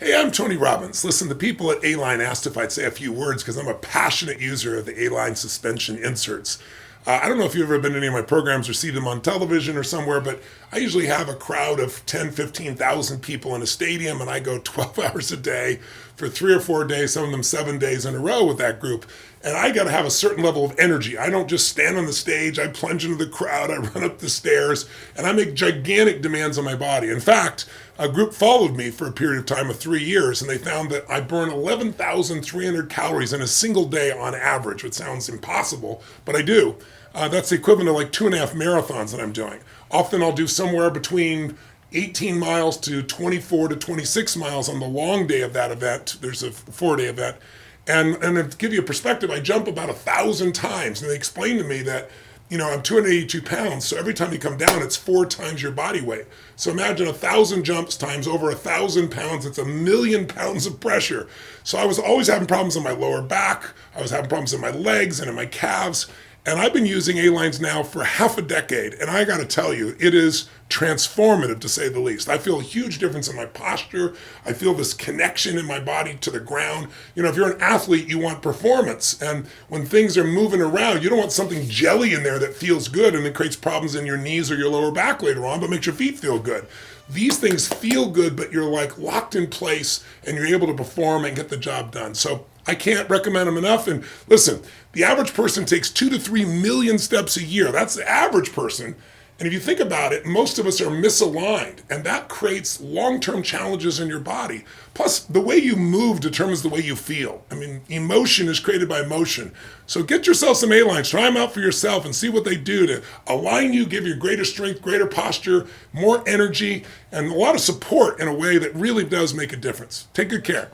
Hey, I'm Tony Robbins. Listen, the people at ALINE asked if I'd say a few words because I'm a passionate user of the ALINE suspension inserts. I don't know if you've ever been to any of my programs or seen them on television or somewhere, but I usually have a crowd of 10, 15,000 people in a stadium, and I go 12 hours a day for 3 or 4 days, some of them 7 days in a row with that group. And I got to have a certain level of energy. I don't just stand on the stage, I plunge into the crowd, I run up the stairs, and I make gigantic demands on my body. In fact, a group followed me for a period of time of 3 years, and they found that I burn 11,300 calories in a single day on average, which sounds impossible, but I do. That's the equivalent of like 2.5 marathons that I'm doing. Often I'll do somewhere between 18 miles to 24 to 26 miles on the long day of that event. There's a 4-day event. And to give you a perspective, I jump about 1,000 times. And they explained to me that, I'm 282 pounds, so every time you come down, it's 4 times your body weight. So imagine 1,000 jumps times over 1,000 pounds. It's 1,000,000 pounds of pressure. So I was always having problems in my lower back. I was having problems in my legs and in my calves. And I've been using A-lines now for half a decade. And I got to tell you, it is transformative to say the least. I feel a huge difference in my posture. I feel this connection in my body to the ground. If you're an athlete, you want performance. And when things are moving around, you don't want something jelly in there that feels good and it creates problems in your knees or your lower back later on, but makes your feet feel good. These things feel good, but you're like locked in place and you're able to perform and get the job done. So I can't recommend them enough. And listen, the average person takes 2 to 3 million steps a year. That's the average person. And if you think about it, most of us are misaligned, and that creates long-term challenges in your body. Plus, the way you move determines the way you feel. Emotion is created by motion. So get yourself some A-lines, try them out for yourself and see what they do to align you, give you greater strength, greater posture, more energy, and a lot of support in a way that really does make a difference. Take good care.